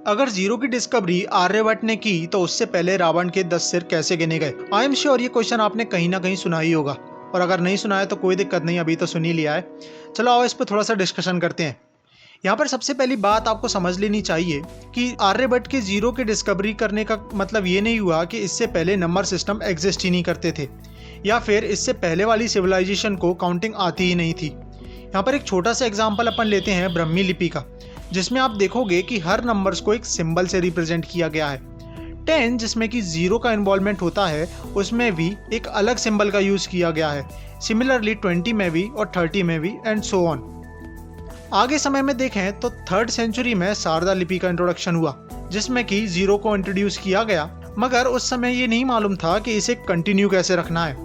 अगर जीरो की डिस्कवरी आर्यभट्ट ने की तो उससे पहले रावण के 10 सिर कैसे गिने गए? आई एम श्योर ये क्वेश्चन आपने कहीं ना कहीं सुना ही होगा, और अगर नहीं सुना है तो कोई दिक्कत नहीं, अभी तो सुन ही लिया है। चलो आओ इस पर थोड़ा सा डिस्कशन करते हैं। यहाँ पर सबसे पहली बात आपको समझ लेनी चाहिए कि आर्यभट्ट के जीरो की डिस्कवरी करने का मतलब ये नहीं हुआ कि इससे पहले नंबर सिस्टम एग्जिस्ट ही नहीं करते थे, या फिर इससे पहले वाली सिविलाइजेशन को काउंटिंग आती ही नहीं थी। यहाँ पर एक छोटा सा एग्जाम्पल अपन लेते हैं ब्राह्मी लिपि का, जिसमें आप देखोगे कि हर नंबर्स को एक सिंबल से रिप्रेजेंट किया गया है। 10 जिसमें कि जीरो का इन्वॉल्वमेंट होता है, उसमें भी एक अलग सिंबल का यूज किया गया है। सिमिलरली 20 में भी और 30 में भी एंड सो ऑन। आगे समय में देखें तो 3rd सेंचुरी में शारदा लिपि का इंट्रोडक्शन हुआ, जिसमें कि जीरो को इंट्रोड्यूस किया गया, मगर उस समय ये नहीं मालूम था कि इसे कंटिन्यू कैसे रखना है,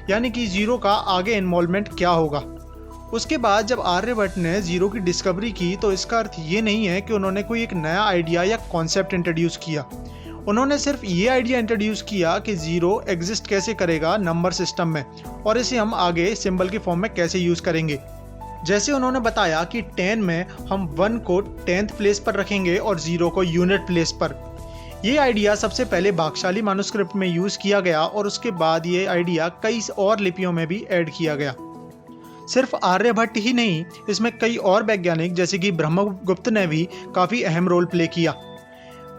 यानी कि जीरो का आगे इन्वॉल्वमेंट क्या होगा। उसके बाद जब आर्यभट्ट ने जीरो की डिस्कवरी की तो इसका अर्थ ये नहीं है कि उन्होंने कोई एक नया आइडिया या कॉन्सेप्ट इंट्रोड्यूस किया। उन्होंने सिर्फ ये आइडिया इंट्रोड्यूस किया कि जीरो एग्जिस्ट कैसे करेगा नंबर सिस्टम में, और इसे हम आगे सिंबल के फॉर्म में कैसे यूज करेंगे। जैसे उन्होंने बताया कि 10 में हम 1 को 10th प्लेस पर रखेंगे और 0 को यूनिट प्लेस पर। ये आइडिया सबसे पहले भागशाली मानुस्क्रिप्ट में यूज किया गया, और उसके बाद ये आइडिया कई और लिपियों में भी ऐड किया गया। सिर्फ आर्यभट्ट ही नहीं, इसमें कई और वैज्ञानिक जैसे कि ब्रह्मगुप्त ने भी काफ़ी अहम रोल प्ले किया।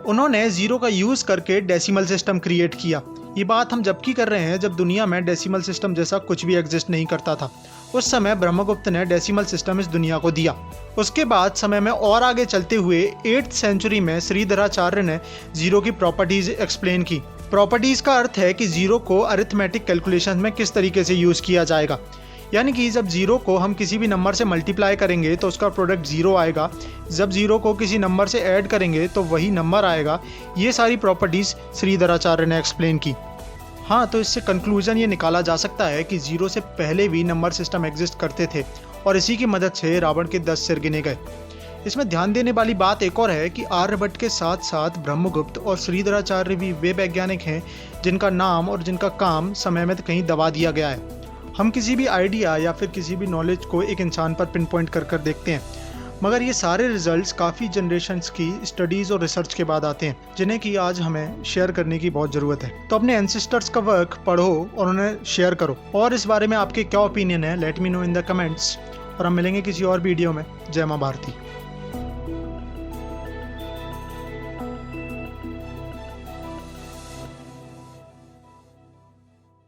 उन्होंने जीरो का यूज़ करके डेसिमल सिस्टम क्रिएट किया। ये बात हम जब की कर रहे हैं जब दुनिया में डेसिमल सिस्टम जैसा कुछ भी एग्जिस्ट नहीं करता था। उस समय ब्रह्मगुप्त ने डेसिमल सिस्टम इस दुनिया को दिया। उसके बाद समय में और आगे चलते हुए 8th सेंचुरी में श्रीधराचार्य ने जीरो की प्रॉपर्टीज एक्सप्लेन की। प्रॉपर्टीज का अर्थ है कि जीरो को अरिथमेटिक कैलकुलेशन में किस तरीके से यूज़ किया जाएगा, यानी कि जब जीरो को हम किसी भी नंबर से मल्टीप्लाई करेंगे तो उसका प्रोडक्ट जीरो आएगा, जब जीरो को किसी नंबर से ऐड करेंगे तो वही नंबर आएगा। ये सारी प्रॉपर्टीज़ श्रीधराचार्य ने एक्सप्लेन की। हाँ, तो इससे कंक्लूजन ये निकाला जा सकता है कि जीरो से पहले भी नंबर सिस्टम एग्जिस्ट करते थे, और इसी की मदद से रावण के 10 सिर गिने गए। इसमें ध्यान देने वाली बात एक और है कि आर्यभट्ट के साथ साथ ब्रह्मगुप्त और श्रीधराचार्य भी वे वैज्ञानिक हैं जिनका नाम और जिनका काम समय में कहीं दबा दिया गया है। हम किसी भी आइडिया या फिर किसी भी नॉलेज को एक इंसान पर पिन पॉइंट कर देखते हैं, मगर ये सारे रिजल्ट्स काफ़ी जनरेशन्स की स्टडीज़ और रिसर्च के बाद आते हैं, जिन्हें कि आज हमें शेयर करने की बहुत ज़रूरत है। तो अपने एंसेस्टर्स का वर्क पढ़ो और उन्हें शेयर करो। और इस बारे में आपके क्या ओपिनियन है, let me know in the comments. और हम मिलेंगे किसी और वीडियो में। जय मां भारती।